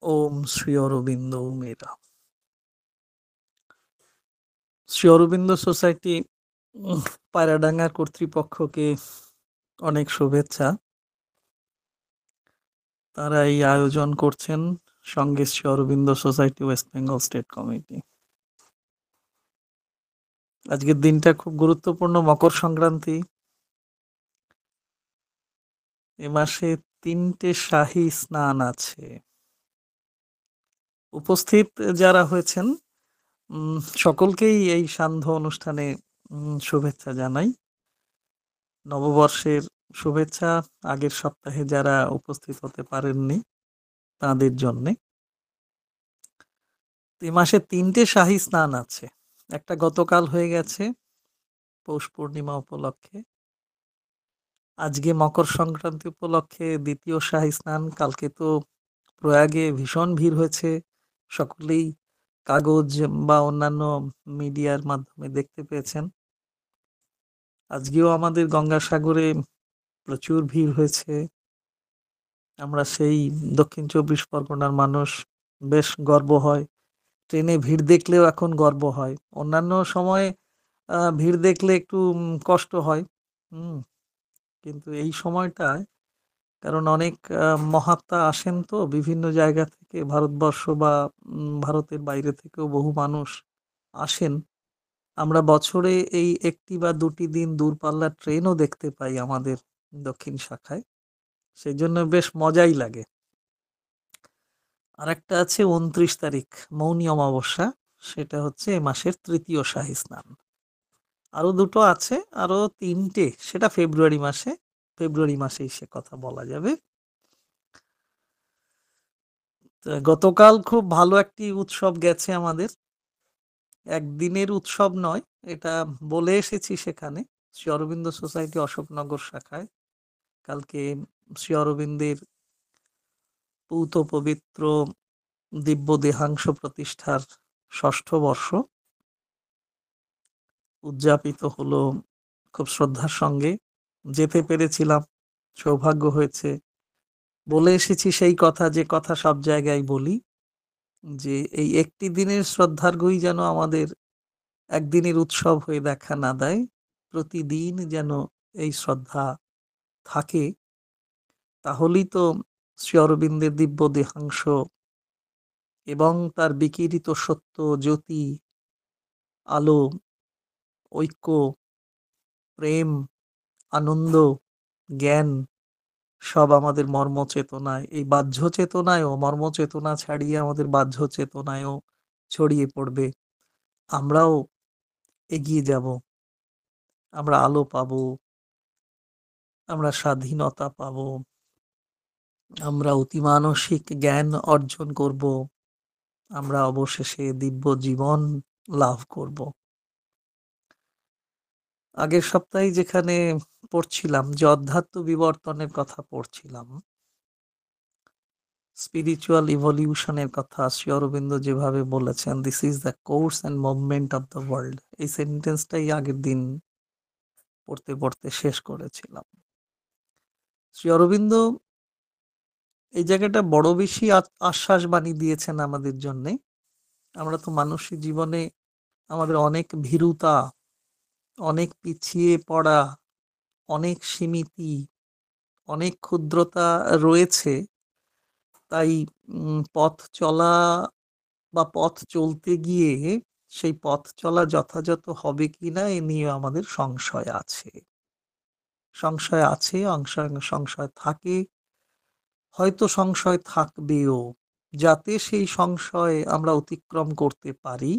ওম Shri Aurobindo Mira. Shri Aurobindo society Payradanga কর্তৃপক্ষকে অনেক শুভেচ্ছা। তারা এই আয়োজন করছেন সঙ্গে Shri Aurobindo society West Bengal state committee. আজকের দিনটা খুব গুরুত্বপূর্ণ, মকর সংক্রান্তি। এ মাসে 3টে শাহী স্নান আছে। উপস্থিত যারা হয়েছেন সকলকেই এই সান্ধ্য অনুষ্ঠানে শুভেচ্ছা জানাই। নববর্ষের শুভেচ্ছা আগের সপ্তাহে যারা উপস্থিত হতে পারেননি তাদের জন্যে। এই মাসে 3টে শাহী স্নান আছে। একটা গতকাল হয়ে গেছে পৌষ পূর্ণিমা উপলক্ষে। আজকে মকর সংক্রান্তি উপলক্ষে দ্বিতীয় শাহী স্নান। কালকে তো প্রয়াগে ভীষণ ভিড় হয়েছে, সকলেই কাগজ বা অন্যান্য মিডিয়ার মাধ্যমে দেখতে পেয়েছেন। আজকেও আমাদের গঙ্গাসাগরে প্রচুর ভিড় হয়েছে। আমরা সেই দক্ষিণ 24 পরগনার মানুষ, বেশ গর্ব হয়। ট্রেনে ভিড় দেখলেও এখন গর্ব হয়। অন্যান্য সময়ে ভিড় দেখলে একটু কষ্ট হয়। হুম কিন্তু এই সময়টায়, কারণ অনেক মহাত্মা আসেন তো বিভিন্ন জায়গা থেকে, ভারতবর্ষ বা ভারতের বাইরে থেকেও বহু মানুষ আসেন। আমরা বছরে এই একটি বা দুটি দিন দূরপাল্লার ট্রেনও দেখতে পাই আমাদের দক্ষিণ শাখায়। সেই জন্য বেশ মজাই লাগে। আরেকটা আছে 29 তারিখ, মৌনী অমাবস্যা। সেটা হচ্ছে এ মাসের তৃতীয় শাহী স্নান। আরো দুটো আছে, আরো 3টে, সেটা ফেব্রুয়ারি মাসেই সে কথা বলা যাবে। গতকাল খুব ভালো একটি উৎসব গেছে আমাদের। একদিনের উৎসব নয়, এটা বলে এসেছি সেখানে শ্রী অরবিন্দ সোসাইটি অশোকনগর শাখায়। কালকে শ্রী অরবিন্দের পূত পবিত্র দিব্য দেহাংশ প্রতিষ্ঠার 6ষ্ঠ বর্ষ উদযাপিত হলো খুব শ্রদ্ধার সঙ্গে। যেতে পেরেছিলাম, সৌভাগ্য হয়েছে। বলে এসেছি সেই কথা, যে কথা সব জায়গায় বলি, যে এই একটি দিনের শ্রদ্ধার্ঘই যেন আমাদের একদিনের উৎসব হয়ে দেখা না দেয়। প্রতিদিন যেন এই শ্রদ্ধা থাকে, তাহলেই তো শ্রী অরবিন্দের দিব্য দেহাংশ এবং তার বিকিরিত সত্য, জ্যোতি, আলো, ঐক্য, প্রেম, আনন্দ, জ্ঞান সব আমাদের মর্ম চেতনায়, এই বাহ্য চেতনায়ও, মর্ম চেতনা ছাড়িয়ে আমাদের বাহ্য চেতনায়ও ছড়িয়ে পড়বে। আমরাও এগিয়ে যাব, আমরা আলো পাবো, আমরা স্বাধীনতা পাবো, আমরা অতিমানসিক জ্ঞান অর্জন করব, আমরা অবশেষে দিব্য জীবন লাভ করব। আগের সপ্তাহে যেখানে পড়ছিলাম, যে অধ্যাত্ম বিবর্তনের কথা পড়ছিলাম, স্পিরিচুয়াল ইভলিউশনের কথা শ্রী অরবিন্দ যেভাবে বলেছেন, this is the course and movement of the world, এই সেন্টেন্সটাই আগের দিন পড়তে পড়তে শেষ করেছিলাম। শ্রী অরবিন্দ এই জায়গাটা বড় বেশি আশ্বাস বাণী দিয়েছেন আমাদের জন্য। আমরা তো মানুষের জীবনে আমাদের অনেক ভীরুতা, অনেক পিছিয়ে পড়া, অনেক সীমিতি, অনেক ক্ষুদ্রতা রয়েছে। তাই পথ চলা বা পথ চলতে গিয়ে সেই পথ চলা যথাযথ হবে কিনা এ নিয়ে আমাদের সংশয় আছে, সংশয় থাকে, হয়তো সংশয় থাকবেও। যাতে সেই সংশয় আমরা অতিক্রম করতে পারি,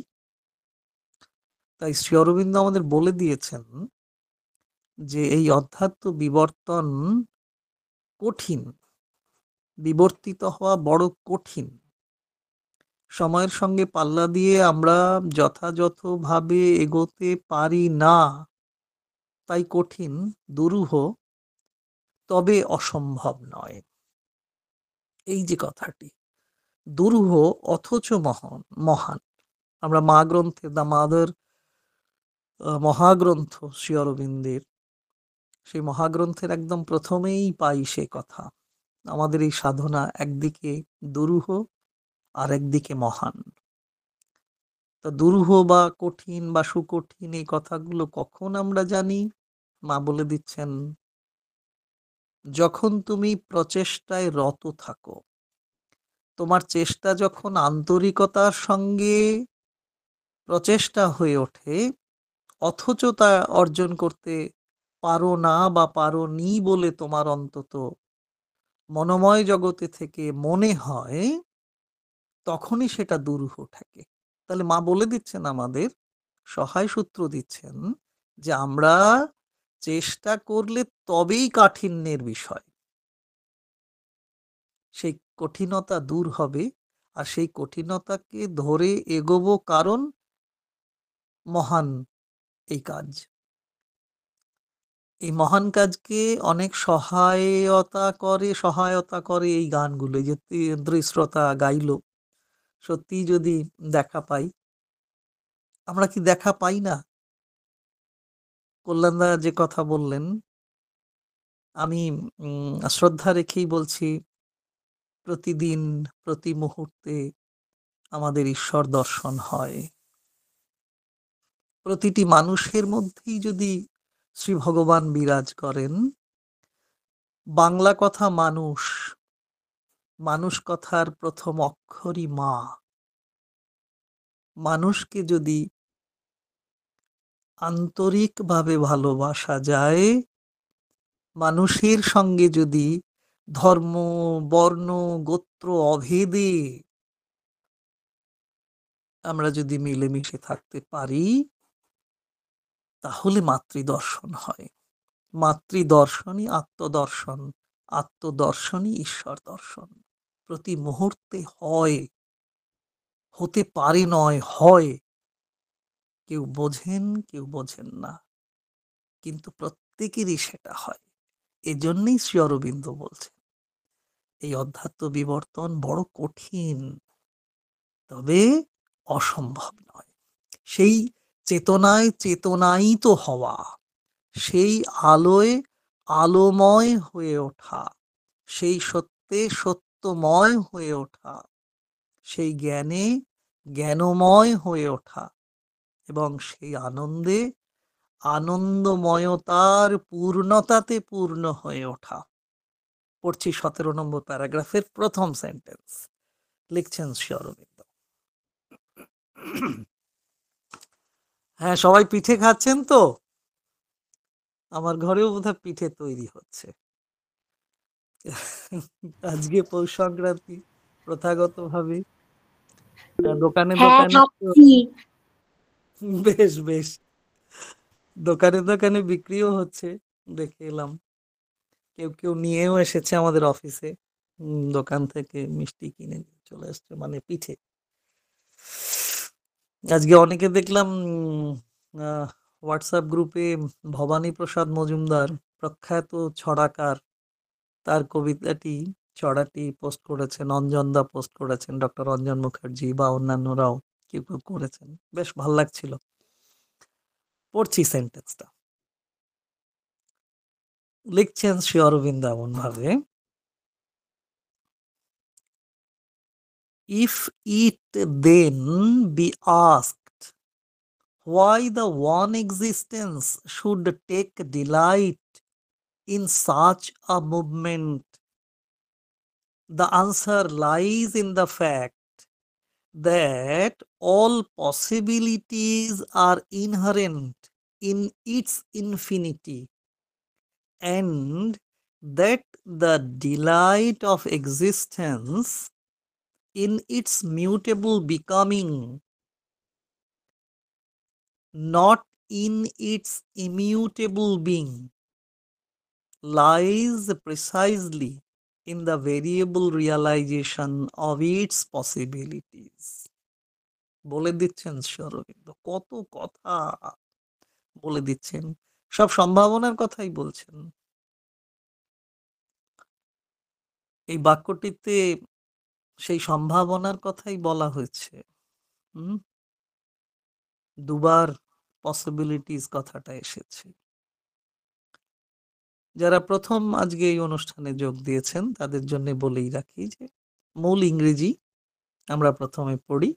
তাই শ্রী অরবিন্দ আমাদের বলে দিয়েছেন যে এই অধ্যাত্ম বিবর্তন কঠিন, বিবর্তিত হওয়া বড় কঠিন। সময়ের সঙ্গে পাল্লা দিয়ে আমরা যথাযথভাবে এগোতে পারি না, তাই কঠিন, দুরূহ, তবে অসম্ভব নয়। এই যে কথাটি, দুরূহ অথচ মহান। আমরা মা গ্রন্থে, দ্য মাদার মহাগ্রন্থ শ্রী অরবিন্দের, সেই মহাগ্রন্থের একদম প্রথমেই পাই সে কথা। আমাদের এই সাধনা একদিকে দুরূহ, আর একদিকে মহান। তো দুরূহ বা কঠিন বা সুকঠিন এই কথাগুলো কখন আমরা জানি? মা বলে দিচ্ছেন, যখন তুমি প্রচেষ্টায় রত থাকো, তোমার চেষ্টা যখন আন্তরিকতার সঙ্গে প্রচেষ্টা হয়ে ওঠে, অথচ তা অর্জন করতে পারো না বা পারোনি বলে তোমার অন্তত মনোময় জগতে থেকে মনে হয়, তখনই সেটা দুরূহ ঠেকে। তাহলে মা বলে দিচ্ছেন আমাদের, সহায় সূত্র দিচ্ছেন যে আমরা চেষ্টা করলে তবেই কাঠিন্যের বিষয়, সেই কঠিনতা দূর হবে। আর সেই কঠিনতাকে ধরে এগোবো, কারণ মহান এই কাজ। এই মহান কাজকে অনেক সহায়তা করে এই গানগুলো, যে শ্রোতা গাইলো। সত্যি যদি দেখা পাই, আমরা কি দেখা পাই না? কল্যাণদা যে কথা বললেন, আমি শ্রদ্ধা রেখেই বলছি, প্রতিদিন প্রতি মুহূর্তে আমাদের ঈশ্বর দর্শন হয়। প্রতিটি মানুষের মধ্যেই যদি শ্রী ভগবান বিরাজ করেন। বাংলা কথা মানুষ, মানুষ কথার প্রথম অক্ষরই মা। মানুষকে যদি আন্তরিকভাবে ভালোবাসা যায়, মানুষের সঙ্গে যদি ধর্ম, বর্ণ, গোত্র অভেদে আমরা যদি মিলেমিশে থাকতে পারি, তাহলে মাতৃদর্শন হয়। মাতৃদর্শনই আত্মদর্শন, আত্মদর্শনই ঈশ্বর দর্শন। প্রতি মুহূর্তে হয়, হতে পারে নয়, হয়। কেউ বোঝেন, কেউ বোঝেন না, কিন্তু প্রত্যেকেরই সেটা হয়। এজন্যই শ্রী অরবিন্দ বলছেন, এই অধ্যাত্ম বিবর্তন বড় কঠিন, তবে অসম্ভব নয়। সেই চেতনায় চেতনায়িত হওয়া, সেই আলোয় আলোময় হয়ে ওঠা, সেই সত্যে সত্যময় হয়ে ওঠা, সেই জ্ঞানে জ্ঞানময় হয়ে ওঠা, এবং সেই আনন্দে আনন্দময়তার পূর্ণতাতে পূর্ণ হয়ে ওঠা। পড়ছি 17 নম্বর প্যারাগ্রাফের প্রথম সেন্টেন্স। লিখছেন শ্রী অরবিন্দ। হ্যাঁ, সবাই পিঠে খাচ্ছেন তো? আমার ঘরেও বোধহয় পিঠে তৈরি হচ্ছে। আজকে পৌষ সংক্রান্তি, প্রথাগতভাবে দোকানে হ্যাঁ, দোকানে খাচ্ছি। বেশ বেশ, দোকানে দোকানে বিক্রিও হচ্ছে, দেখে এলাম। কেউ কেউ নিয়েও এসেছে আমাদের অফিসে, দোকান থেকে মিষ্টি কিনে নিয়ে চলে এসছে, মানে পিঠে। আজকে অনেকে দেখলাম হোয়াটসঅ্যাপ গ্রুপে ভবানী প্রসাদ মজুমদার, প্রখ্যাত ছড়াকার, তার কবিতাটি, ছড়াটি পোস্ট করেছেন, অঞ্জনদা পোস্ট করেছেন, ডক্টর অঞ্জন মুখার্জি বা অন্যান্যরাও কেউ কেউ করেছেন। বেশ ভাল লাগছিল। পড়ছি সেন্টেন্সটা। লিখছেন শ্রী অরবিন্দ এমন ভাবে, if it then be asked why the one existence should take delight in such a movement, the answer lies in the fact that all possibilities are inherent in its infinity, and that the delight of existence in its mutable becoming, not in its immutable being, lies precisely in the variable realization of its possibilities. বলে দিচ্ছেন শ্রী অরবিন্দ, কত কথা বলে দিচ্ছেন, সব সম্ভাবনার কথাই বলছেন। এই বাক্যটিতে সেই সম্ভাবনার কথাই বলা হয়েছে। দুবার পসিবিলিটিস কথাটা এসেছে। যারা প্রথম আজকে এই অনুষ্ঠানে যোগ দিয়েছেন, তাদের জন্য বলেই রাখি যে মূল ইংরেজি, আমরা প্রথমে পড়ি,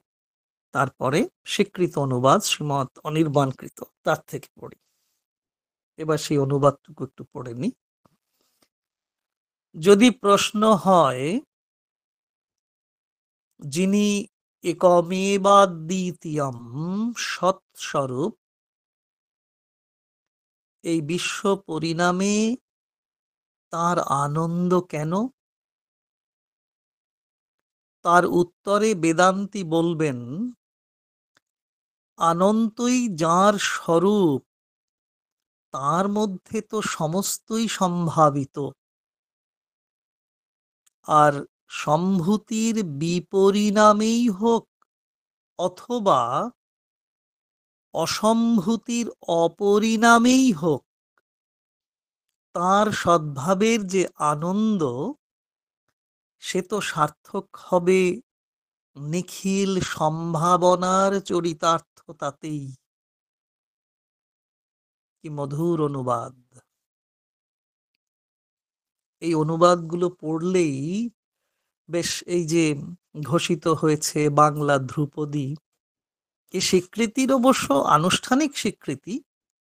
তারপরে স্বীকৃত অনুবাদ শ্রীমৎ অনির্বাণকৃত তার থেকে পড়ি। এবার সেই অনুবাদটুকু একটু পড়ে নি। যদি প্রশ্ন হয় যিনি একমেবাদ্বিতীয়ম সৎস্বরূপ, এই বিশ্ব পরিণামে তার আনন্দ কেন, তার উত্তরে বেদান্তি বলবেন আনন্দই যার স্বরূপ, তার মধ্যে তো সমস্তই সম্ভাবিত, আর সম্ভূতির বিপরিণামেই হোক অথবা অসম্ভূতির অপরিণামেই হোক, তার সদ্ভাবের যে আনন্দ সে তো সার্থক হবে নিখিল সম্ভাবনার চরিতার্থতাতেই। কি মধুর অনুবাদ! এই অনুবাদগুলো পড়লেই বেশ, এই যে ঘোষিত হয়েছে বাংলা ধ্রুপদী, এই স্বীকৃতির অবশ্য আনুষ্ঠানিক স্বীকৃতি,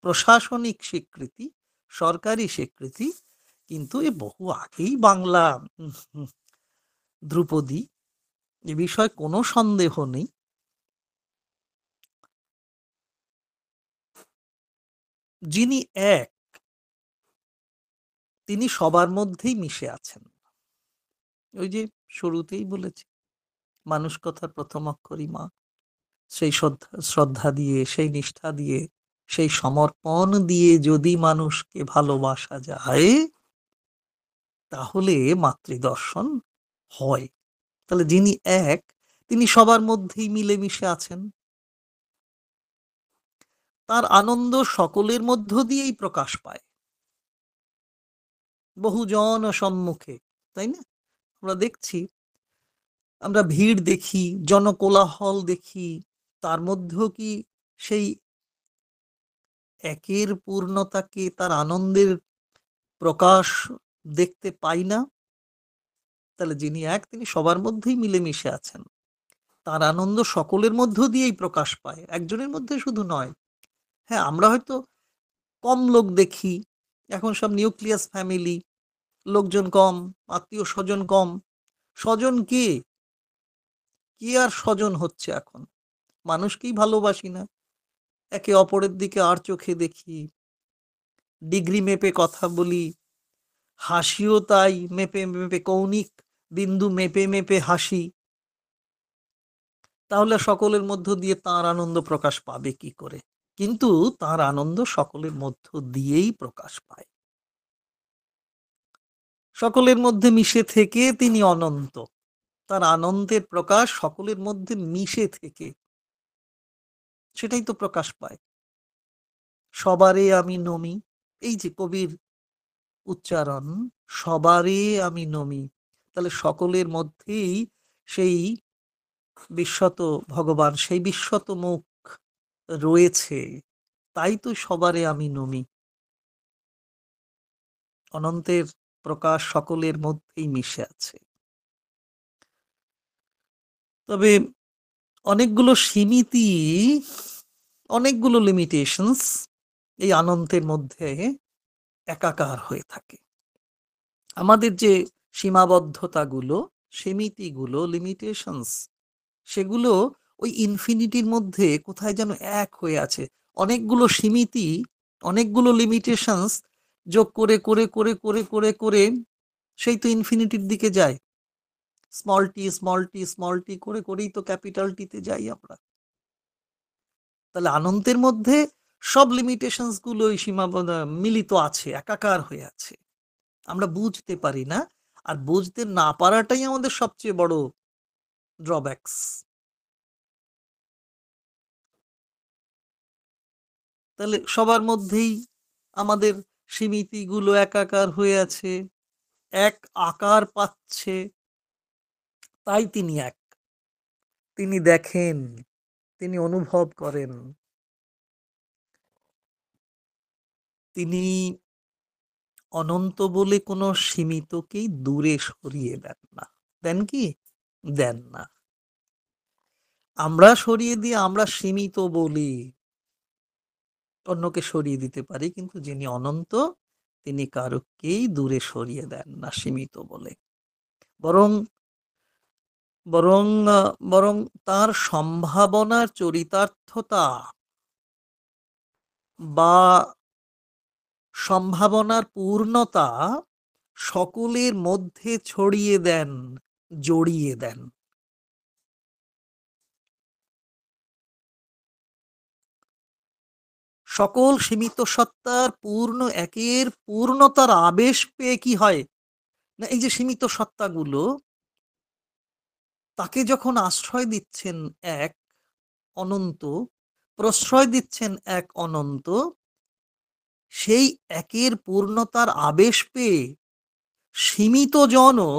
প্রশাসনিক স্বীকৃতি, সরকারি স্বীকৃতি, কিন্তু এ বহু আগেই বাংলা ধ্রুপদী, এ বিষয়ে কোনো সন্দেহ নেই। যিনি এক, তিনি সবার মধ্যেই মিশে আছেন। ওই যে শুরুতেই বলেছি, মানুষ কথার প্রথম অক্ষরই মা। সেই শ্রদ্ধা দিয়ে, সেই নিষ্ঠা দিয়ে, সেই সমর্পণ দিয়ে যদি মানুষকে ভালোবাসা যায়, তাহলে মাতৃদর্শন হয়। তাহলে যিনি এক, তিনি সবার মধ্যেই মিলেমিশে আছেন। তার আনন্দ সকলের মধ্য দিয়েই প্রকাশ পায়, বহুজন সম্মুখে, তাই না? আমরা দেখছি, আমরা ভিড় দেখি, জনকোলাহল দেখি, তার মধ্যেও কি সেই একের পূর্ণতাকে, তার আনন্দের প্রকাশ দেখতে পাই না? তাহলে যিনি এক, তিনি সবার মধ্যেই মিলেমিশে আছেন, তার আনন্দ সকলের মধ্য দিয়েই প্রকাশ পায়, একজনের মধ্যে শুধু নয়। হ্যাঁ, আমরা হয়তো কম লোক দেখি, এখন সব নিউক্লিয়াস ফ্যামিলি, লোকজন কম, আত্মীয় স্বজন কম। স্বজন কে? কি আর স্বজন হচ্ছে এখন? মানুষকেই ভালোবাসি না, একে অপরের দিকে আর চোখে দেখি, ডিগ্রি মেপে কথা বলি, হাসিও তাই মেপে মেপে, কৌণিক বিন্দু মেপে মেপে হাসি। তাহলে সকলের মধ্য দিয়ে তার আনন্দ প্রকাশ পাবে কি করে? কিন্তু তার আনন্দ সকলের মধ্য দিয়েই প্রকাশ পায়, সকলের মধ্যে মিশে থেকে তিনি অনন্ত। তার আনন্দের প্রকাশ সকলের মধ্যে মিশে থেকে, সেটাই তো প্রকাশ পায়। সবারে আমি নমি, এই যে কবির উচ্চারণ, সবারে আমি নমি, তাহলে সকলের মধ্যেই সেই বিশ্বত ভগবান, সেই বিশ্বত মুখ রয়েছে, তাই তো সবারে আমি নমি। অনন্তের প্রকাশ সকলের মধ্যেই মিশে আছে। তবে অনেকগুলো সীমিতি, অনেকগুলো লিমিটেশনস এই আনন্দের মধ্যে একাকার হয়ে থাকে। আমাদের যে সীমাবদ্ধতাগুলো, সীমিতিগুলো, লিমিটেশনস, সেগুলো ওই ইনফিনিটির মধ্যে কোথায় যেন এক হয়ে আছে। অনেকগুলো সীমিতি, অনেকগুলো লিমিটেশনস যোগ করে করে করে করে করে করে সেই তো ইনফিনিটির দিকে যায়। Small t small t small t করে করেই তো ক্যাপিটাল টিতে যাই আমরা। তাহলে আনন্দের মধ্যে সব লিমিটেশনস গুলো ওই সীমাবদ্ধ মিলিত আছে, একাকার হয়ে আছে, আমরা বুঝতে পারি না। আর বুঝতে না পারাটাই আমাদের সবচেয়ে বড় ড্রব্যাকস। তাহলে সবার মধ্যেই আমাদের সীমিতিগুলো একাকার হয়ে আছে, এক আকার পাচ্ছে, তাই তিনি এক। তিনি দেখেন, তিনি অনুভব করেন, তিনি অনন্ত বলে কোনো সীমিতকেই দূরে সরিয়ে দেন না। দেন কি? দেন না। আমরা সরিয়ে দিয়ে আমরা সীমিত বলি অন্যকে সরিয়ে দিতে পারি, কিন্তু যিনি অনন্ত তিনি কারোকেই দূরে সরিয়ে দেন না সীমিত বলে। বরং বরং বরং তার সম্ভাবনার চরিতার্থতা বা সম্ভাবনার পূর্ণতা সকলের মধ্যে ছড়িয়ে দেন, জড়িয়ে দেন। সকল সীমিত সত্তার একের পূর্ণতার আবেশ পেয়ে কি হয় না, এই যে সীমিত সত্তাগুলো তাকে যখন আশ্রয় দিচ্ছেন এক অনন্ত, প্রশ্রয় দিচ্ছেন এক অনন্ত, সেই একের পূর্ণতার আবেশ পেয়ে সীমিত জনও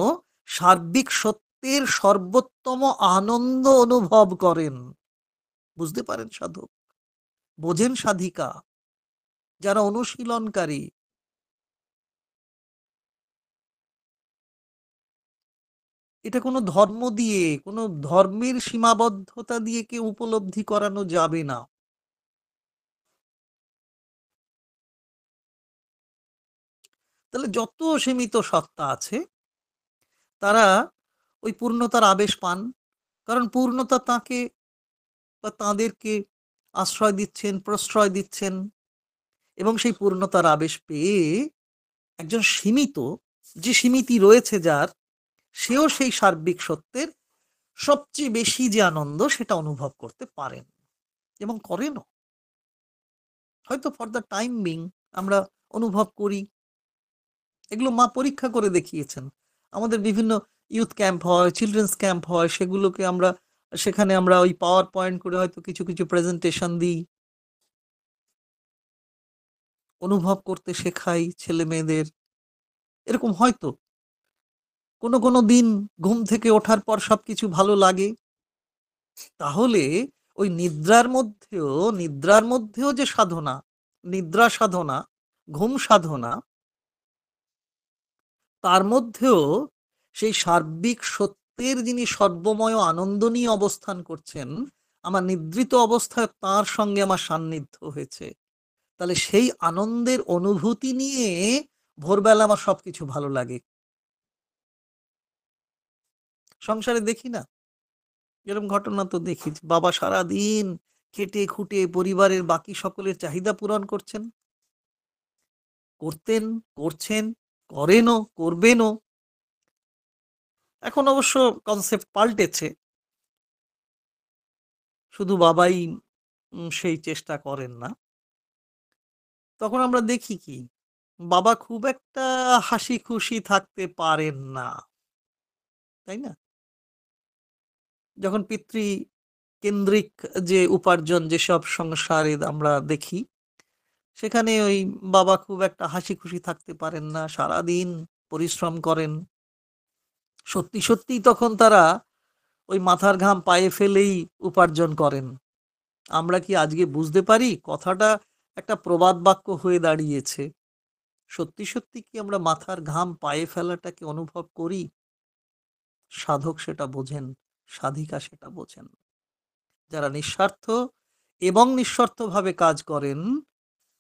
সার্বিক সত্যের সর্বোত্তম আনন্দ অনুভব করেন। বুঝতে পারেন সাধক, বোঝেন সাধিকা, যারা অনুশীলনকারী। এটা কোনো ধর্ম দিয়ে, কোনো ধর্মের সীমাবদ্ধতা দিয়ে কেউ উপলব্ধি করানো যাবে না। তাহলে যত সীমিত সত্তা আছে তারা ওই পূর্ণতার আবেশ পান, কারণ পূর্ণতা তাকে বা তাদেরকে আশ্রয় দিচ্ছেন, প্রশ্রয় দিচ্ছেন, এবং সেই পূর্ণতার আবেশ পেয়ে একজন সীমিত, যে সীমিতি রয়েছে যার, সেও সেই সার্বিক সত্যের সবচেয়ে বেশি যে আনন্দ সেটা অনুভব করতে পারেন এবং করেনও। হয়তো ফর দ্য টাইম বিং আমরা অনুভব করি, এগুলো মা পরীক্ষা করে দেখিয়েছেন। আমাদের বিভিন্ন ইউথ ক্যাম্প হয়, চিলড্রেন্স ক্যাম্প হয়, সেখানে আমরা ওই পাওয়ার পয়েন্ট করে হয়তো কিছু কিছু প্রেজেন্টেশন দিই, অনুভব করতে শেখাই ছেলে মেয়েদের। এরকম হয়তো কোনো কোনো দিন ঘুম থেকে ওঠার পর সবকিছু ভালো লাগে, তাহলে ওই নিদ্রার মধ্যেও যে সাধনা, নিদ্রা সাধনা, ঘুম সাধনা, তার মধ্যেও সেই সার্বিক সত্যের যিনি সর্বময় আনন্দ নিয়ে অবস্থান করছেন, আমার নিদ্রিত অবস্থায় তার সঙ্গে আমার সান্নিধ্য হয়েছে। তাহলে সেই আনন্দের অনুভূতি নিয়ে ভোরবেলা আমার সবকিছু ভালো লাগে। সংসারে দেখি না, এরকম ঘটনা তো দেখি, বাবা সারাদিন খেটে খুঁটে পরিবারের বাকি সকলের চাহিদা পূরণ করছেন, করতেন, করছেন, করেনও, করবেনও। এখন অবশ্য কনসেপ্ট পাল্টেছে, শুধু বাবাই সেই চেষ্টা করেন না। তখন আমরা দেখি কি, বাবা খুব একটা হাসি খুশি থাকতে পারেন না, তাই না? যখন কেন্দ্রিক যে উপার্জন যেসব সংসারে আমরা দেখি, সেখানে ওই বাবা খুব একটা হাসি খুশি থাকতে পারেন না, সারাদিন পরিশ্রম করেন। সত্যি সত্যিই তখন তারা ওই মাথার ঘাম পায়ে ফেলেই উপার্জন করেন। আমরা কি আজকে বুঝতে পারি কথাটা একটা প্রবাদ বাক্য হয়ে দাঁড়িয়েছে? সত্যি সত্যি কি আমরা মাথার ঘাম পায়ে ফেলাটাকে অনুভব করি? সাধক সেটা বোঝেন, সাধিকা সেটা বোঝেন। যারা নিঃস্বার্থ এবং নিঃশর্তভাবে কাজ করেন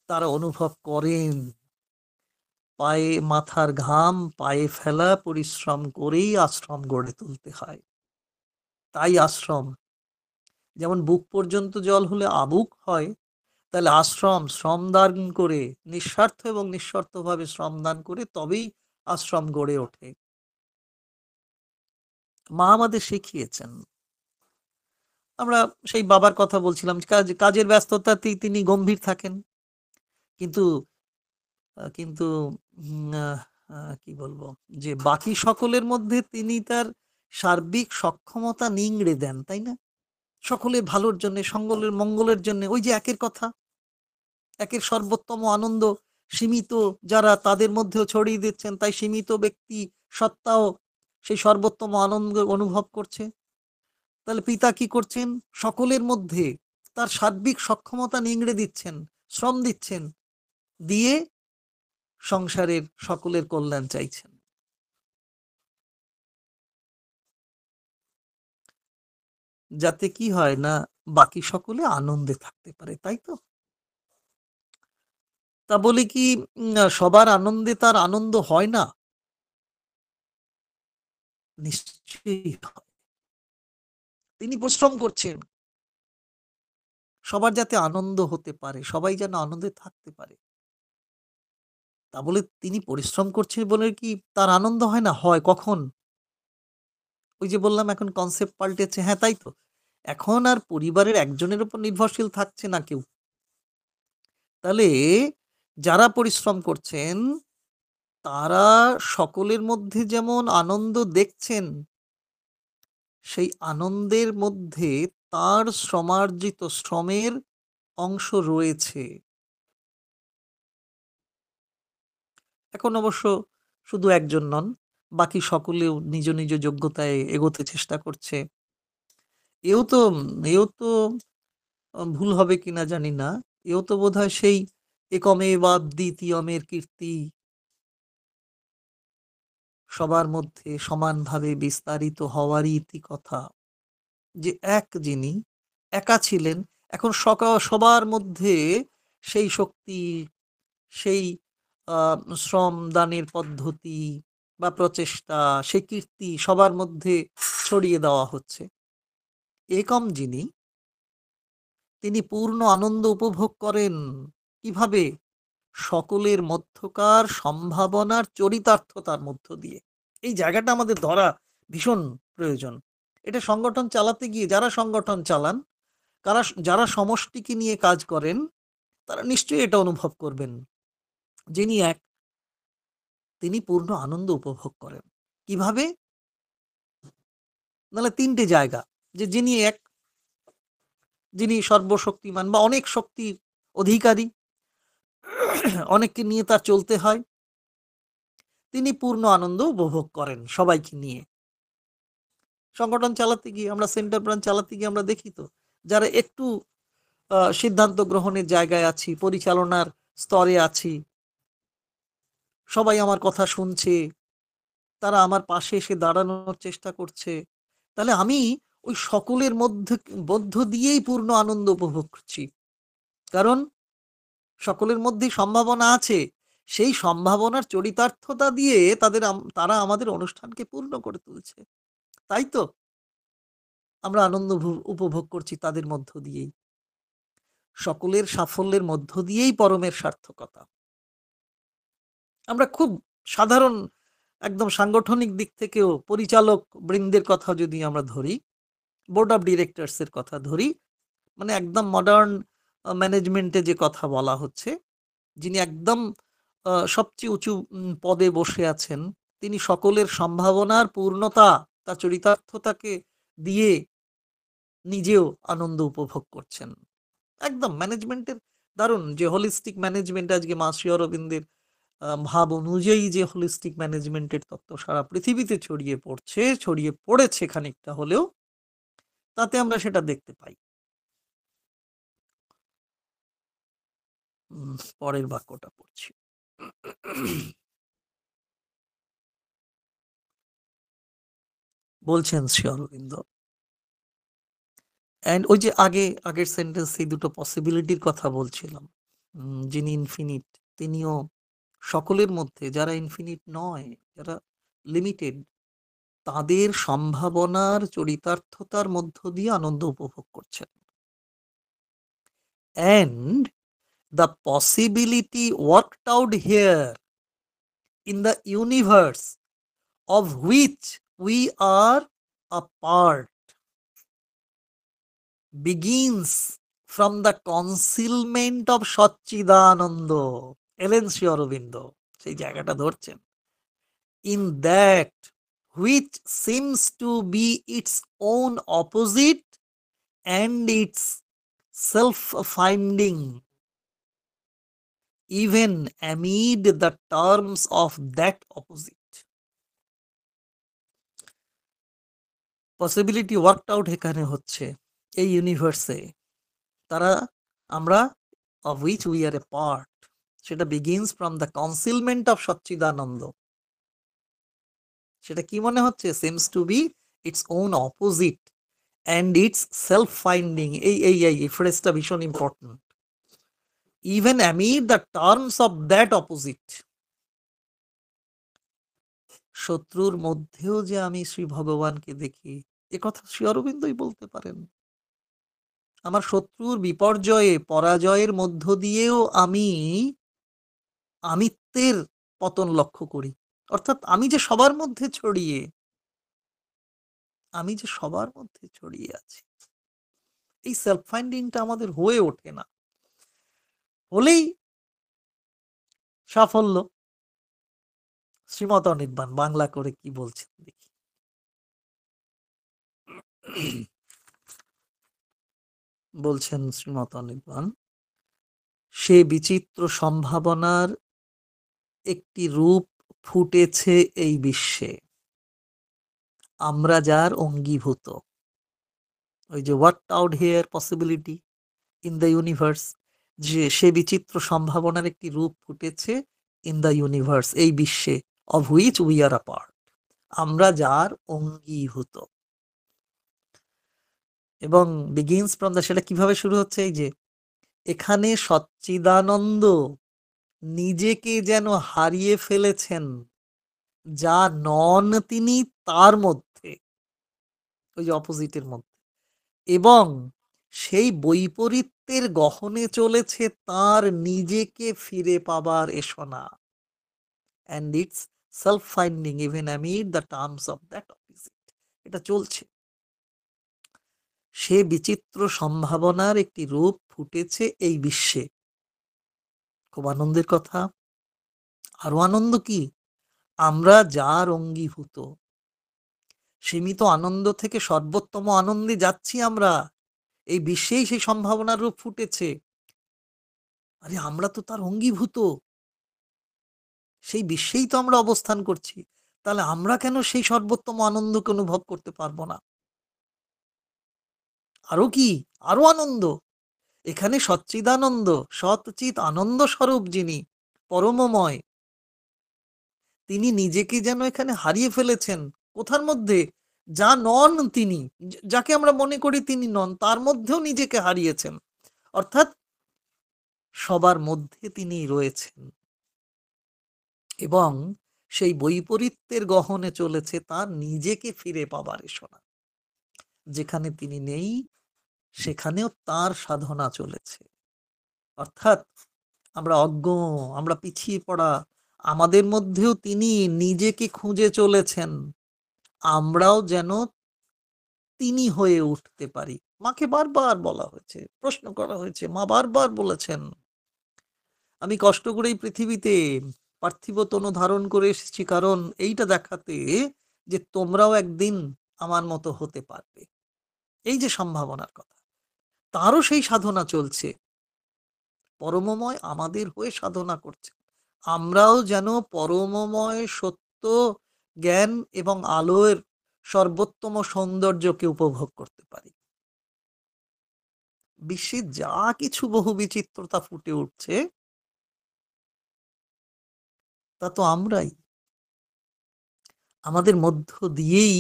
তারা অনুভব করেন পায়ে মাথার ঘাম পায়ে ফেলা পরিশ্রম করেই আশ্রম গড়ে তুলতে হয়। তাই আশ্রম যেমন বুক পর্যন্ত জল হলে আবুক হয়, তাহলে আশ্রম শ্রমদান করে, নিঃস্বার্থ এবং নিঃশর্তভাবে শ্রমদান করে তবেই আশ্রম গড়ে ওঠে। মা আমাদের শিখিয়েছেন। আমরা সেই বাবার কথা বলছিলাম, কাজের ব্যস্ততাতেই তিনি গম্ভীর থাকেন, কিন্তু কিন্তু কি বলবো, যে বাকি সকলের মধ্যে তিনি তার সার্বিক সক্ষমতা নিংড়ে দেন, তাই না? সকলের ভালোর জন্য, সকলের মঙ্গলের জন্য, ওই যে একের কথা, একের সর্বোত্তম আনন্দ সীমিত যারা তাদের মধ্যেও ছড়িয়ে দিচ্ছেন, তাই সীমিত ব্যক্তি সত্তাও সেই সর্বোত্তম আনন্দ অনুভব করছে। তাহলে পিতা কি করছেন? সকলের মধ্যে তার সার্বিক সক্ষমতা নিংড়ে দিচ্ছেন, শ্রম দিচ্ছেন, দিয়ে সংসারের সকলের কল্যাণ চাইছেন। যাতে কি হয় না, বাকি সকলে আনন্দে থাকতে পারে, তাই তো? তা বলে কি সবার আনন্দে তার আনন্দ হয় না? নিশ্চয়ই হয়। তিনি পরিশ্রম করছেন সবার যাতে আনন্দ হতে পারে, সবাই যেন আনন্দে থাকতে পারে। তা বলে তিনি পরিশ্রম করছেন বলে কি তার আনন্দ হয় না? হয়। কখন? ওই যে বললাম এখন কনসেপ্ট পাল্টেছে। হ্যাঁ, তাই তো। এখন আর পরিবারের একজনের উপর নির্ভরশীল থাকছে না কেউ। তাহলে যারা পরিশ্রম করছেন তারা সকলের মধ্যে যেমন আনন্দ দেখছেন, সেই আনন্দের মধ্যে তার শ্রমার্জিত শ্রমের অংশ রয়েছে। এখন অবশ্য শুধু একজন নন, বাকি সকলেও নিজ, নিজ যোগ্যতায় এগোতে চেষ্টা করছে। এও তো এও তো ভুল হবে কিনা জানি না। এও তো বোধহয় সেই একমেবাদ্বিতীয়মের কীর্তি সবার মধ্যে সমানভাবে বিস্তারিত হওয়ারই ইতিকথা। যে এক যিনি একা ছিলেন, এখন সবার মধ্যে সেই শক্তি, সেই আ শ্রম দানের পদ্ধতি বা প্রচেষ্টা, সেই কীর্তি সবার মধ্যে ছড়িয়ে দেওয়া হচ্ছে। একম যিনি, তিনি পূর্ণ আনন্দ উপভোগ করেন। কিভাবে? সকলের মধ্যকার সম্ভাবনার চরিতার্থতার মধ্য দিয়ে। এই জায়গাটা আমাদের ধরা ভীষণ প্রয়োজন। এটা সংগঠন চালাতে গিয়ে যারা সংগঠন চালান, যারা সমষ্টিকে নিয়ে কাজ করেন, তারা নিশ্চয়ই এটা অনুভব করবেন। যিনি এক, তিনি পূর্ণ আনন্দ উপভোগ করেন। কিভাবে? নাহলে ৩ টে জায়গা। যে যিনি এক, যিনি সর্বশক্তিমান বা অনেক শক্তির অধিকারী, অনেককে নিয়ে তার চলতে হয়। তিনি পূর্ণ আনন্দ উপভোগ করেন সবাইকে নিয়ে। সংগঠন চালাতে গিয়ে আমরা সেন্টার ব্রাঞ্চ চালাতে গিয়ে আমরা দেখি তো, যারা একটু সিদ্ধান্ত গ্রহণের জায়গায় আছি, পরিচালনার স্তরে আছি, সবাই আমার কথা শুনছে, তারা আমার পাশে এসে দাঁড়ানোর চেষ্টা করছে। তাহলে আমি ওই সকলের মধ্য দিয়েই পূর্ণ আনন্দ উপভোগ করছি। কারণ সকলের মধ্যেই সম্ভাবনা আছে। সেই সম্ভাবনার চরিতার্থতা দিয়ে তারা আমাদের অনুষ্ঠানকে পূর্ণ করে তুলছে। তাই তো? আমরা আনন্দ উপভোগ করছি তাদের মধ্য দিয়েই। সকলের সাফল্যের মধ্য দিয়েই পরমের সার্থকতা। আমরা খুব সাধারণ একদম সাংগঠনিক দিক থেকেও পরিচালক বৃন্দের কথা যদি আমরা ধরি, বোর্ড অফ ডিরেক্টরস এর কথা ধরি, মানে একদম মডার্ন ম্যানেজমেন্টে যে কথা বলা হচ্ছে, যিনি একদম সবচেয়ে উঁচু পদে বসে আছেন, তিনি সকলের সম্ভাবনার পূর্ণতা, তার চরিতার্থতাকে দিয়ে নিজেও আনন্দ উপভোগ করছেন। একদম ম্যানেজমেন্টের দারুণ যে হোলিস্টিক ম্যানেজমেন্ট আজকে মা শ্রী অরবিন্দের ভাব অনুযায়ী যে হোলিস্টিক ম্যানেজমেন্টের তত্ত্ব সারা পৃথিবীতে ছড়িয়ে পড়েছে খানিকটা হলেও, তাতে আমরা সেটা দেখতে পাই। পরের বাক্যটা পড়ছি। বলছেন শ্রী অরবিন্দ, অ্যান্ড ওই যে আগের সেন্টেন্সে দুটো পসিবিলিটির কথা বলছিলাম। যিনি ইনফিনিট, তিনিও সকলের মধ্যে যারা ইনফিনিট নয়, যারা লিমিটেড, তাদের সম্ভাবনার চরিতার্থতার মধ্য দিয়ে আনন্দ উপভোগ করছেন। And the possibility worked out here in the universe of which we are a part begins from the concealment of সচ্চিদানন্দ। এলেন শ্রী অরবিন্দ, সেই জায়গাটা ধরছেন। In that which seems to be its own opposite and its self-finding, even amid the terms of that opposite. Possibility worked out এখানে হচ্ছে এই ইউনিভার্সে, তারা আমরা of which we are a part, সেটা begins from the concealment of সচ্চিদানন্দ। সেটা কি মনে হচ্ছে? seems to be its own opposite and it's self finding, এই ফ্রেজটা ভীষণ important. Even amid the terms of that opposite, শত্রুর মধ্যেও যে আমি শ্রী ভগবানকে দেখি, এ কথা শ্রী অরবিন্দই বলতে পারেন। আমার শত্রুর বিপর্যয়ে পরাজয়ের মধ্য দিয়েও আমি আমিত্বের পতন লক্ষ্য করি। অর্থাৎ আমি যে সবার মধ্যে ছড়িয়ে আছি, এই সেলফ ফাইন্ডিংটা আমাদের হয়ে ওঠে না। হলেই সাফল্য। শ্রীমত অনির্বাণ বাংলা করে কি বলছেন দেখি। বলছেন শ্রীমত অনির্বাণ, সে বিচিত্র সম্ভাবনার একটি রূপ ফুটেছে এই বিশ্বে, আমরা যার অঙ্গীভূত। ওই যে what out here possibility in the universe, যে সে বিচিত্র সম্ভাবনার একটি রূপ ফুটেছে ইন দ্য ইউনিভার্স, এই বিশ্বে, of which we are a part, আমরা যার অঙ্গীভূত। এবং বিগিনস ফ্রম দ্য, সেটা কিভাবে শুরু হচ্ছে, এই যে এখানে সচ্চিদানন্দ নিজেকে যেন হারিয়ে ফেলেছেন, যা নন তিনি তার মধ্যে, ওই যে অপোজিটের মধ্যে, এবং সেই বৈপরীত্যের গহনে চলেছে তার নিজেকে ফিরে পাবার এসনা। And it's self finding even amid the terms of that opposite, এটা চলছে। সে বিচিত্র সম্ভাবনার একটি রূপ ফুটেছে এই বিশ্বে। খুব আনন্দের কথা। আরো আনন্দ কি, আমরা যার অঙ্গীভূত। সীমিত আনন্দ থেকে সর্বোত্তম আনন্দে যাচ্ছি আমরা, এই বিশ্বেই সেই সম্ভাবনার রূপ ফুটেছে। আরে আমরা তো তার অঙ্গীভূত, সেই বিশ্বেই তো আমরা অবস্থান করছি, তাহলে আমরা কেন সেই সর্বোত্তম আনন্দকে অনুভব করতে পারবো না? আরো কি, আরো আনন্দ, এখানে সচ্চিদানন্দ, সৎচিৎ আনন্দ স্বরূপ যিনি পরমময়, তিনি নিজেকে যেন এখানে হারিয়ে ফেলেছেন। কোথার মধ্যে? যা নন তিনি, যাকে আমরা মনে করি তিনি নন, তার মধ্যেও নিজেকে হারিয়েছেন। অর্থাৎ সবার মধ্যে তিনি রয়েছেন, এবং সেই বৈপরীত্যের গহনে চলেছে তার নিজেকে ফিরে পাবার এসনা। যেখানে তিনি নেই সেখানেও তার সাধনা চলেছে। অর্থাৎ আমরা অজ্ঞ, আমরা পিছিয়ে পড়া, আমাদের মধ্যেও তিনি নিজেকে খুঁজে চলেছেন, আমরাও যেন তিনি হয়ে উঠতে পারি। মাকে বারবার বলা হয়েছে, প্রশ্ন করা হয়েছে, মা বারবার বলেছেন, আমি কষ্ট করে এই পৃথিবীতে পার্থিব তনু ধারণ করে এসেছি, কারণ এইটা দেখাতে যে তোমরাও একদিন আমার মতো হতে পারবে। এই যে সম্ভাবনার কথা, তারও সেই সাধনা চলছে। পরমময় আমাদের হয়ে সাধনা করছে, আমরাও যেন পরমময় সত্য জ্ঞান এবং আলোর সর্বোত্তম সৌন্দর্যকে উপভোগ করতে পারি। বিশ্বে যা কিছু বহু বিচিত্রতা ফুটে উঠছে, তা তো আমরাই, আমাদের মধ্য দিয়েই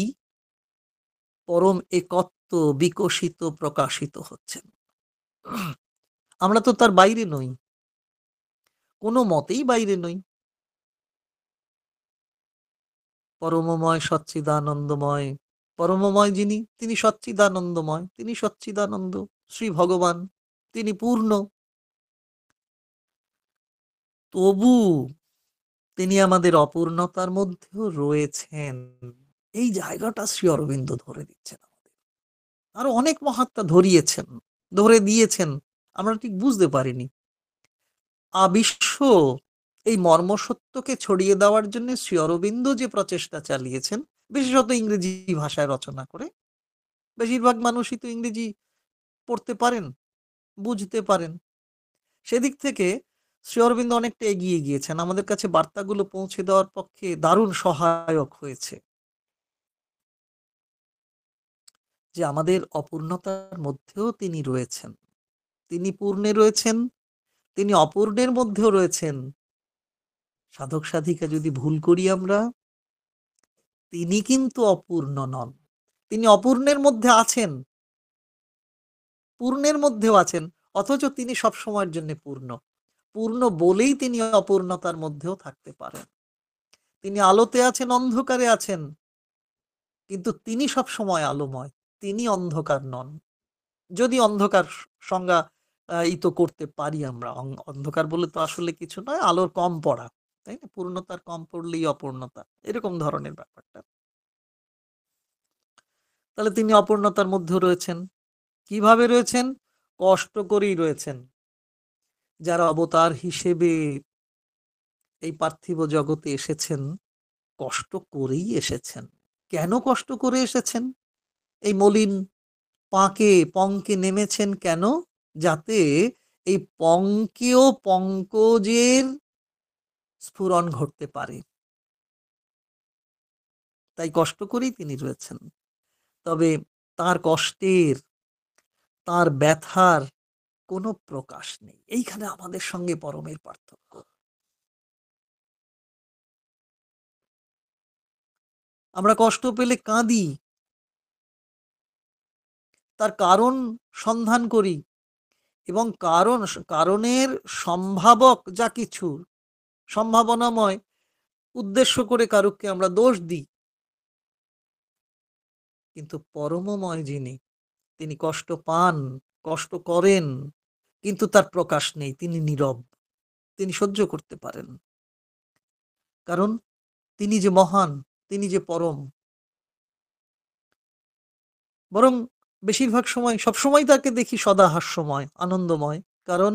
পরম একত্ব বিকশিত প্রকাশিত হচ্ছেন। আমরা তো তার বাইরে নই, কোনো মতেই বাইরে নই। পরমময় সচ্চিদানন্দময়, পরমময় যিনি, তিনি সচ্চিদানন্দময়, তিনি সচ্চিদানন্দ শ্রী ভগবান, তিনি পূর্ণ। তবু তিনি আমাদের অপূর্ণতার মধ্যেও রয়েছেন, এই জায়গাটা শ্রী অরবিন্দ ধরে দিচ্ছেন আমাদের। আরো অনেক মহাত্মা ধরিয়েছেন, ধরে দিয়েছেন, আমরা ঠিক বুঝতে পারিনি। বিশ্ব এই মর্মসত্যকে ছড়িয়ে দেওয়ার জন্য শ্রী অরবিন্দ যে প্রচেষ্টা চালিয়েছেন, বিশেষত ইংরেজি ভাষায় রচনা করে, বেশিরভাগ মানুষই তো ইংরেজি পড়তে পারেন, বুঝতে পারেন, সেদিক থেকে শ্রী অরবিন্দ অনেকটা এগিয়ে গিয়েছেন, আমাদের কাছে বার্তাগুলো পৌঁছে দেওয়ার পক্ষে দারুণ সহায়ক হয়েছে। যে আমাদের অপূর্ণতার মধ্যেও তিনি রয়েছেন, তিনি পূর্ণে রয়েছেন, তিনি অপূর্ণের মধ্যেও রয়েছেন। সাধক সাধিকা যদি ভুল করি আমরা, তিনি কিন্তু অপূর্ণ নন, তিনি অপূর্ণের মধ্যে আছেন, পূর্ণের মধ্যেও আছেন, অথচ তিনি সবসময়ের জন্য পূর্ণ। পূর্ণ বলেই তিনি অপূর্ণতার মধ্যেও থাকতে পারেন। তিনি আলোতে আছেন, অন্ধকারে আছেন, কিন্তু তিনি সবসময় আলোময়। তিনি অন্ধকার নন। যদি অন্ধকার সংজ্ঞা ইতো করতে পারি আমরা। অন্ধকার বলে তো আসলে কিছু নয়, আলোর কম পড়া। তাই না? পূর্ণতার কম পড়লেই অপূর্ণতা। এরকম ধরনের ব্যাপারটা। তাহলে তিনি অপূর্ণতার মধ্যেও রয়েছেন। কিভাবে রয়েছেন? কষ্ট করেই রয়েছেন। যারা অবতার হিসেবে এই পার্থিব জগতে এসেছেন, কষ্ট করেই এসেছেন। কেন কষ্ট করে এসেছেন? এই মলিন পঙ্কে নেমেছেন কেন? যাতে এই পঙ্কেও পঙ্কজের স্ফুরণ ঘটতে পারে। তাই কষ্ট করেই তিনি রয়েছেন। তবে তার কষ্টের, তার ব্যথার কোনো প্রকাশ নেই। এইখানে আমাদের সঙ্গে পরমের পার্থক্য। আমরা কষ্ট পেলে কাঁদি, তার কারণ সন্ধান করি এবং কারণের সম্ভাবক যা কিছু সম্ভাবনাময় উদ্দেশ্য করে কারুককে আমরা দোষ দিই। কিন্তু পরমময় যিনি, তিনি কষ্ট পান, কষ্ট করেন, কিন্তু তার প্রকাশ নেই। তিনি নীরব। তিনি সহ্য করতে পারেন। কারণ তিনি যে মহান, তিনি যে পরম। বরং বেশিরভাগ সময় সবসময় তাকে দেখি সদা হাস্যময়, আনন্দময়। কারণ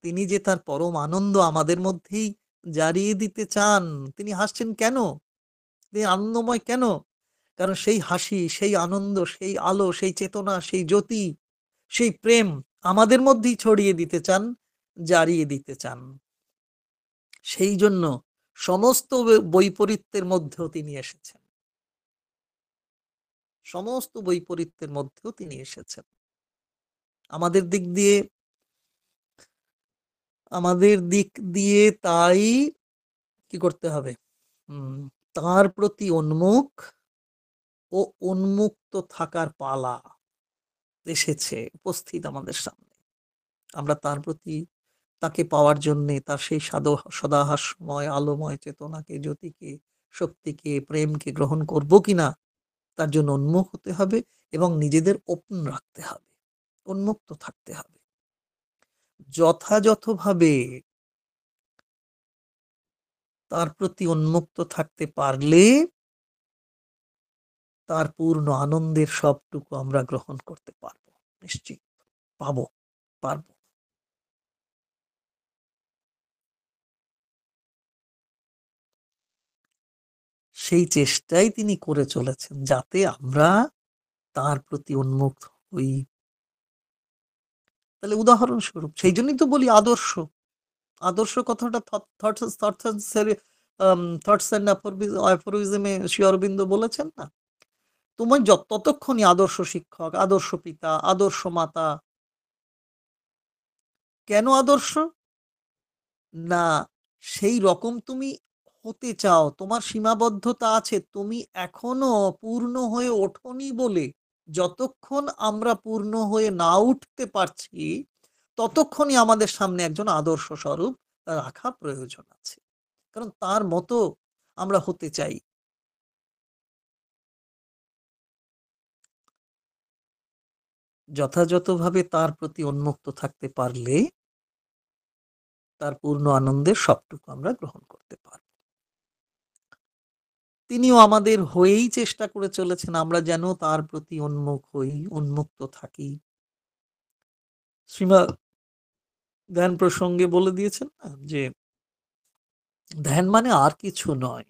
তিনি যে তার পরম আনন্দ আমাদের মধ্যেই জারিয়ে দিতে চান। তিনি হাসছেন কেন? তিনি আনন্দময় কেন? কারণ সেই হাসি, সেই আনন্দ, সেই আলো, সেই চেতনা, সেই জ্যোতি, সেই প্রেম আমাদের মধ্যেই ছড়িয়ে দিতে চান, জারিয়ে দিতে চান। সেই জন্য সমস্ত বৈপরীত্যের মধ্যেও তিনি এসেছেন। সমস্ত বৈপরীত্যের মধ্যেও তিনি এসেছেন। আমাদের দিক দিয়ে তাই কি করতে হবে? তার প্রতি উন্মুখ ও উন্মুক্ত থাকার পালা এসেছে, উপস্থিত আমাদের সামনে। আমরা তার প্রতি, তাকে পাওয়ার জন্যে তার সেই সদাহাস্যময় আলোময় চেতনাকে, জ্যোতিকে, শক্তিকে, প্রেমকে গ্রহণ করব কিনা তার জন্য উন্মুখ হতে হবে এবং নিজেদের ওপেন রাখতে হবে, উন্মুক্ত থাকতে হবে। যথাযথভাবে তার প্রতি উন্মুক্ত থাকতে পারলে তার পূর্ণ আনন্দের সবটুকু আমরা গ্রহণ করতে পারবো। নিশ্চিত পারবো। সেই চেষ্টাই তিনি করে চলেছেন, যাতে আমরা তার প্রতি উন্মুক্ত হই। তাহলে উদাহরণস্বরূপ, সেই জন্যই তো বলি আদর্শ। আদর্শ কথাটা থটস এন্ড অ্যাফোরিজমে শ্রী অরবিন্দ বলেছেন না, তোমার ততক্ষণই আদর্শ শিক্ষক, আদর্শ পিতা, আদর্শ মাতা। কেন আদর্শ? না, সেই রকম তুমি হতে চাও, তোমার সীমাবদ্ধতা আছে, তুমি এখনো পূর্ণ হয়ে ওঠোনি বলে। যতক্ষণ আমরা পূর্ণ হয়ে না উঠতে পারছি, ততক্ষণই আমাদের সামনে একজন আদর্শ স্বরূপ রাখা প্রয়োজন আছে। কারণ তার মতো আমরা হতে চাই। যথাযথভাবে তার প্রতি উন্মুক্ত থাকতে পারলে তার পূর্ণ আনন্দের সবটুকু আমরা গ্রহণ করতে পারব। তিনিও আমাদের হয়েই চেষ্টা করে চলেছেন আমরা যেন তার প্রতি উন্মুখ হই, উন্মুক্ত থাকি। শ্রীমৎ ধ্যান প্রসঙ্গে বলে দিয়েছেন না যে ধ্যান মানে আর কিছু নয়,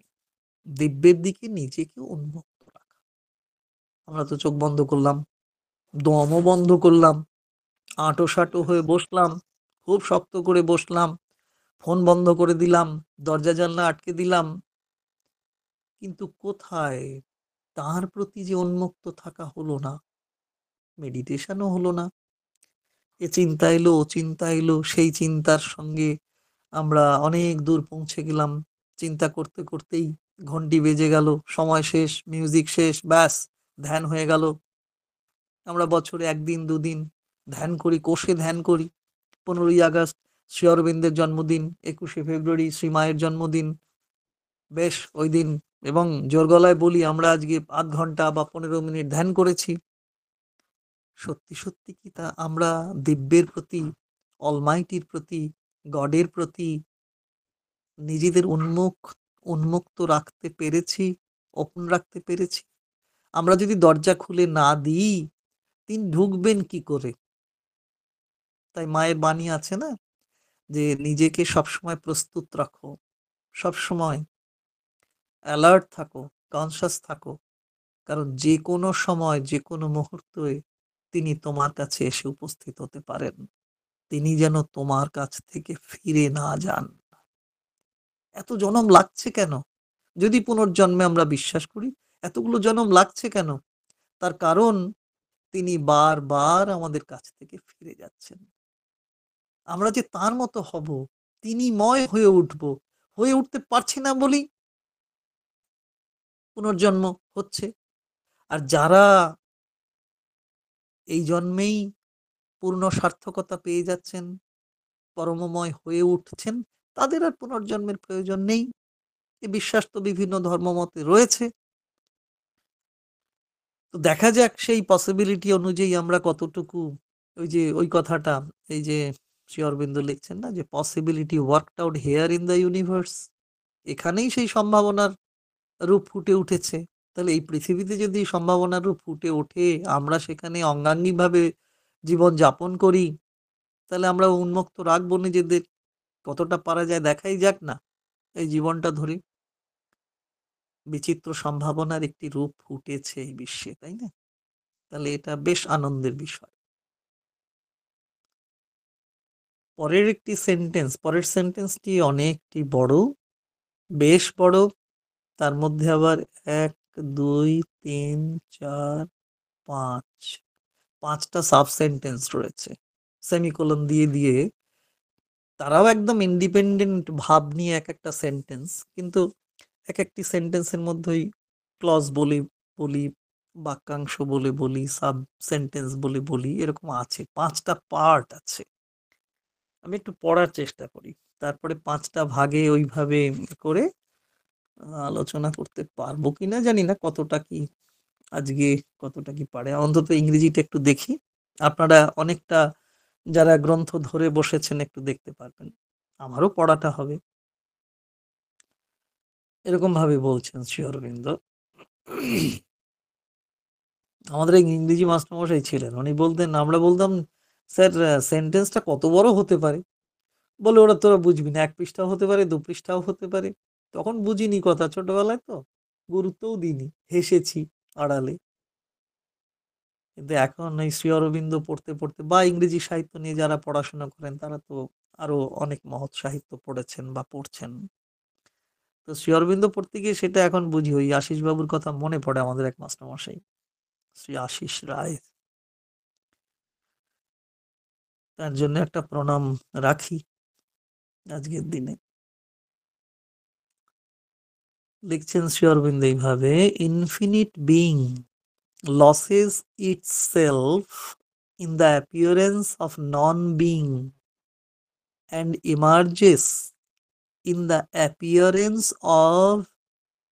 দিব্যের দিকে নিজেকে উন্মুক্ত রাখা। আমরা তো চোখ বন্ধ করলাম, দমও বন্ধ করলাম, আঁটো হয়ে বসলাম, খুব শক্ত করে বসলাম, ফোন বন্ধ করে দিলাম, দরজা জানলা আটকে দিলাম, কিন্তু কোথায় তার প্রতি যে উন্মুক্ত থাকা হলো না, মেডিটেশনও হলো না। এ চিন্তা এলো, ও চিন্তা এলো, সেই চিন্তার সঙ্গে আমরা অনেক দূর পৌঁছে গেলাম। চিন্তা করতে করতেই ঘন্টি বেজে গেল, সময় শেষ, মিউজিক শেষ, ব্যাস ধ্যান হয়ে গেল। আমরা বছরে 1 দিন 2 দিন ধ্যান করি, কোষে ধ্যান করি। 15ই আগস্ট শ্রী অরবিন্দের জন্মদিন, 21শে ফেব্রুয়ারি শ্রী মায়ের জন্মদিন। বেশ ওই দিন এবং জোর গলায় বলি আমরা আজকে 8 ঘন্টা বা 15 মিনিট ধ্যান করেছি। সত্যি সত্যি কি তা আমরা দিব্যের প্রতি, অলমাইটির প্রতি, গডের প্রতি নিজেদের উন্মুক্ত রাখতে পেরেছি, ওপেন রাখতে পেরেছি? আমরা যদি দরজা খুলে না দিই, তিনি ঢুকবেন কি করে? তাই মায়ের বাণী আছে না, যে নিজেকে সবসময় প্রস্তুত রাখো, সবসময় অ্যালার্ট থাকো, কনসাস থাকো, কারণ যে কোনো সময় যে কোনো মুহূর্তে তিনি তোমার কাছে এসে উপস্থিত হতে পারেন। তিনি যেন তোমার কাছ থেকে ফিরে না যান। এত জনম লাগছে কেন? যদি পুনর্জন্মে আমরা বিশ্বাস করি, এতগুলো জনম লাগছে কেন? তার কারণ তিনি বারবার আমাদের কাছ থেকে ফিরে যাচ্ছেন। আমরা যে তার মতো হব, তিনিময় হয়ে উঠব, হয়ে উঠতে পারছি না বলেই পুনর্জন্ম হচ্ছে। আর যারা এই জন্মেই পূর্ণ সার্থকতা পেয়ে যাচ্ছেন, পরমময় হয়ে উঠছেন, তাদের আর পুনর্জন্মের প্রয়োজন নেই। এ বিশ্বাস তো বিভিন্ন ধর্মমতে রয়েছে। তো দেখা যাক সেই পসিবিলিটি অনুযায়ী আমরা কতটুকু, ওই যে ওই কথাটা, এই যে শ্রী অরবিন্দ লিখছেন না, যে possibility worked out here in the universe, এখানেই সেই সম্ভাবনার রূপ ফুটে উঠেছে। তাহলে এই পৃথিবীতে যদি সম্ভাবনার রূপ ফুটে ওঠে, আমরা সেখানে অঙ্গাঙ্গিভাবে জীবন যাপন করি, তাহলে আমরা উন্মুক্ত রাখবো নিজেদের। কতটা পারা যায় দেখাই যাক না এই জীবনটা ধরে। বিচিত্র সম্ভাবনার একটি রূপ ফুটেছে এই বিশ্বে, তাই না? তাহলে এটা বেশ আনন্দের বিষয়। পরের সেন্টেন্সটি অনেকটি বড়, বেশ বড়। তার মধ্যে আবার 1, 2, 3, 4, 5, 5টা সাব সেন্টেন্স রয়েছে সেমিকোলন দিয়ে দিয়ে। তারাও একদম ইন্ডিপেন্ডেন্ট ভাব নিয়ে এক একটা সেন্টেন্স, কিন্তু এক একটি সেন্টেন্সের মধ্যেই ক্লজ বলে বলি, বাক্যাংশ বলে বলি, সাব সেন্টেন্স বলে বলি, এরকম আছে। 5টা পার্ট আছে। আমি একটু পড়ার চেষ্টা করি, তারপরে 5টা ভাগে ওইভাবে করে আলোচনা করতে পারবো কিনা জানি না, কতটা কি আজকে, কতটা কি পারে। অন্তত ইংরেজিটা একটু দেখি। আপনারা অনেকটা যারা গ্রন্থ ধরে বসেছেন একটু দেখতে পারবেন, আমারও পড়াটা হবে। এরকম ভাবে বলছেন শ্রী অরবিন্দ। আমাদের এক ইংরেজি মাস্টারমশাই ছিলেন, উনি বলতেন, আমরা বলতাম, স্যার সেন্টেন্সটা কত বড় হতে পারে? বলে, ওরা তোরা বুঝবি না, 1 পৃষ্ঠাও হতে পারে, 2 পৃষ্ঠাও হতে পারে। তখন বুঝিনি কথা, ছোটবেলায় তো গুরুত্বও দিইনি, হেসেছি আড়ালে। কিন্তু এখন এই শ্রী অরবিন্দ পড়তে পড়তে, বা ইংরেজি সাহিত্য নিয়ে যারা পড়াশোনা করেন, তারা তো আরো অনেক মহৎ সাহিত্য পড়েছেন বা পড়ছেন। তো শ্রী অরবিন্দ পড়তে গিয়ে সেটা এখন বুঝি, ওই আশিস বাবুর কথা মনে পড়ে, আমাদের এক মাস্টারমশাই শ্রী আশিস রায়। তার জন্য একটা প্রণাম রাখি আজকের দিনে। লিখছেন শ্রী অরবিন্দ এইভাবে: infinite being loses itself in the appearance of non-being and emerges in the appearance of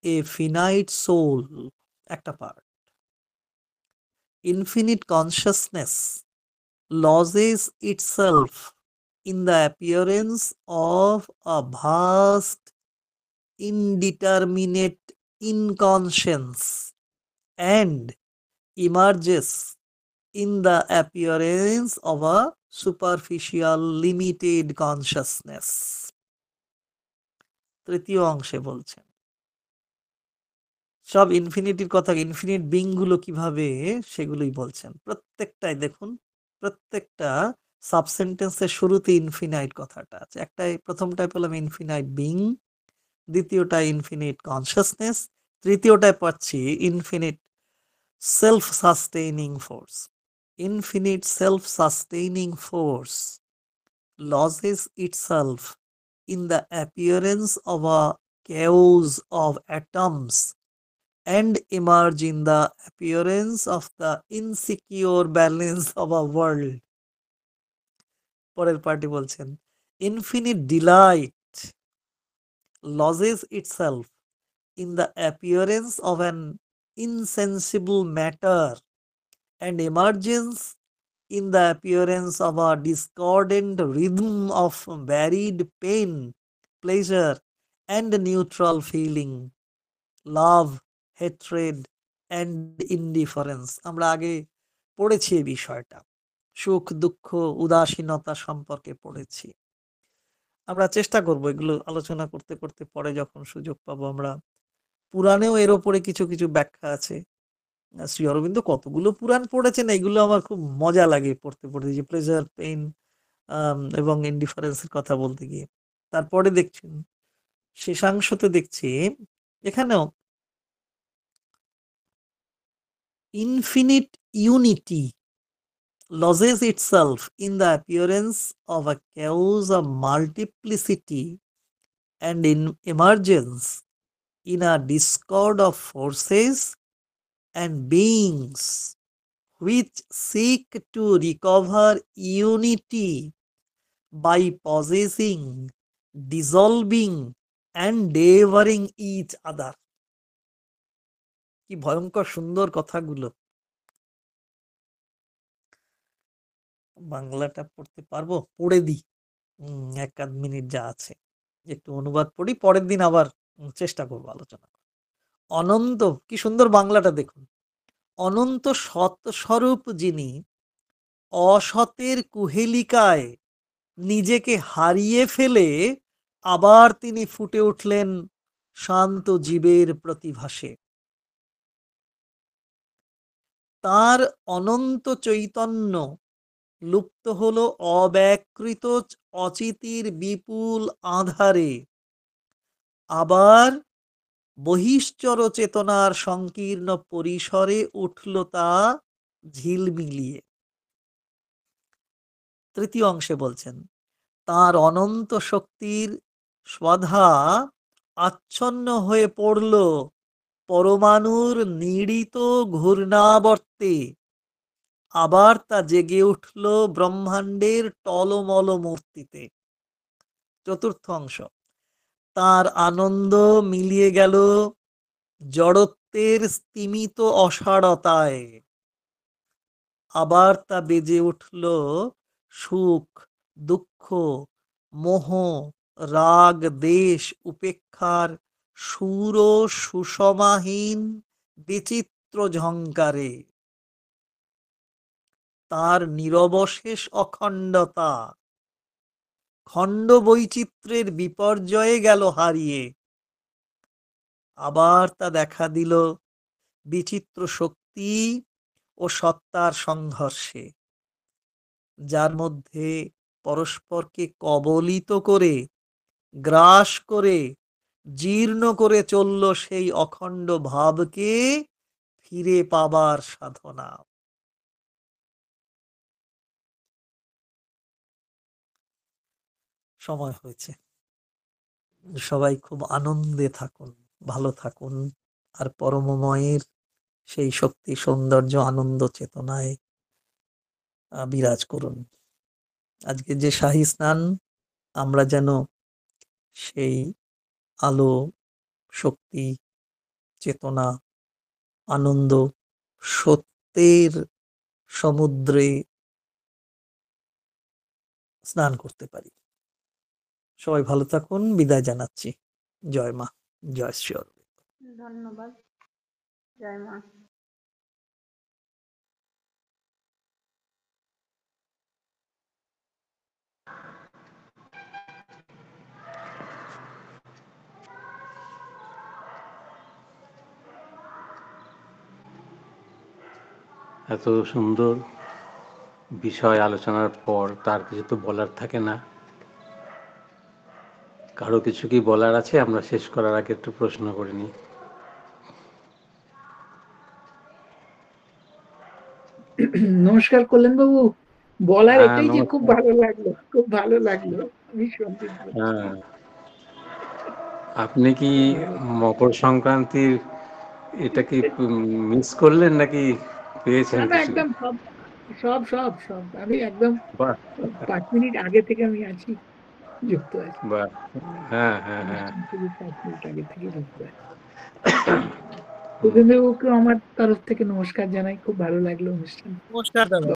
a finite soul. একটা part. Infinite consciousness loses itself in the appearance of a vast, indeterminate inconscience and emerges in the appearance of a superficial limited consciousness. তৃতীয় অংশে বলছেন সব ইনফিনিটির কথা, infinite being গুলো কিভাবে, সেগুলোই বলছেন। প্রত্যেকটাই দেখুন, প্রত্যেকটা সাবসেন্টেন্সের শুরুতে ইনফিনাইট কথাটা আছে। একটাই, প্রথমটায় পেলাম ইনফিনাইট বিং, দ্বিতীয়টায় ইনফিনিট কনসিয়াসনেস, তৃতীয়টায় পাচ্ছি infinite self sustaining force. Infinite self-sustaining force loses itself in the appearance of a chaos of atoms and emerge in the appearance of the insecure balance of a world. পরের পার্টি বলছেন, infinite delight loses itself in the appearance of an insensible matter and emergence in the appearance of a discordant rhythm of varied pain, pleasure, and neutral feeling, love, hatred, and indifference. আমরা আগে পড়েছি এই বিষয়টা, সুখ দুঃখ উদাসীনতা সম্পর্কে পড়েছি। আমরা চেষ্টা করব এগুলো আলোচনা করতে করতে পরে যখন সুযোগ পাবো। আমরা পুরাণেও এর ওপরে কিছু কিছু ব্যাখ্যা আছে। শ্রী অরবিন্দ কতগুলো পুরাণ পড়েছেন, এগুলো আমার খুব মজা লাগে পড়তে পড়তে, যে প্লেজার পেইন এবং ইনডিফারেন্সের কথা বলতে গিয়ে। তারপরে দেখছেন শেষাংশতে দেখছি এখানেও infinite unity loses itself in the appearance of a chaos of multiplicity and in emergence in a discord of forces and beings which seek to recover unity by possessing, dissolving, and devouring each other. কি ভয়ঙ্কর সুন্দর কথাগুলো। বাংলাটা পড়তে পারবো? পড়ে দিই এক আধ মিনিট যা আছে, একটু অনুবাদ পড়ি, পরের দিন আবার চেষ্টা করবো আলোচনা। অনন্ত, কি সুন্দর বাংলাটা দেখুন। অনন্ত সৎ স্বরূপ যিনি অসতের কুহেলিকায় নিজেকে হারিয়ে ফেলে আবার তিনি ফুটে উঠলেন শান্ত জীবের প্রতিভাসে। তার অনন্ত চৈতন্য লুপ্ত হলো অব্যাকৃত অচিতির বিপুল আধারে, আবার বহিশ্চর চেতনার সংকীর্ণ পরিসরে উঠল তা ঝিলমিলিয়ে। তৃতীয় অংশে বলছেন, তার অনন্ত শক্তির স্বধা আচ্ছন্ন হয়ে পড়ল পরমাণুর নীড়িত ঘূর্ণাবর্তে, আবার তা জেগে উঠল ব্রহ্মাণ্ডের টলমল মূর্তিতে। চতুর্থ অংশ, তার আনন্দ মিলিয়ে গেল জড়ত্বের স্তিমিত অসারতায়, আবার তা বেজে উঠল সুখ দুঃখ মোহ রাগ দেশ উপেক্ষার সুর সুষমাহীন বিচিত্র ঝঙ্কারে। তার নিরবশেষ অখণ্ডতা খণ্ড বৈচিত্র্যের বিপর্যয়ে গেল হারিয়ে, আবার তা দেখা দিল বিচিত্র শক্তি ও সত্তার সংঘর্ষে, যার মধ্যে পরস্পরকে কবলিত করে গ্রাস করে জীর্ণ করে চলল সেই অখণ্ড ভাবকে ফিরে পাবার সাধনা। সময় হয়েছে, সবাই খুব আনন্দে থাকুন, ভালো থাকুন, আর পরমময়ের সেই শক্তি সৌন্দর্য আনন্দ চেতনায় বিরাজ করুন। আজকে যে শাহী স্নান, আমরা যেন সেই আলো শক্তি চেতনা আনন্দ সত্যের সমুদ্রে স্নান করতে পারি। সবাই ভালো থাকুন, বিদায় জানাচ্ছি। জয় মা, জয় শ্রী অরবিন্দ। ধন্যবাদ। জয় মা। এত সুন্দর বিষয় আলোচনার পর তার কিছু তো বলার থাকে না। কারো কিছু কি বলার আছে? আমরা শেষ করার আগে একটু প্রশ্ন করে নিই। নমস্কার কল্যাণ বাবু, বলার এটাই যে খুব ভালো লাগলো, খুব ভালো লাগলো। হ্যাঁ, আপনি কি মকর সংক্রান্তির এটা কি মিস করলেন নাকি পেয়েছেন? একদম সব সব সব আমি একদম বাহ 5 মিনিট আগে থেকে আমি আছি, যুক্ত আছি। বাহ হ্যাঁ হ্যাঁ হ্যাঁ অনুষ্ঠান শুরুর 5 মিনিট আগে থেকে যুক্ত আছি। সুখেন্দু বাবুকে আমার তরফ থেকে নমস্কার জানাই, খুব ভালো লাগলো অনুষ্ঠান। নমস্কার দাদা।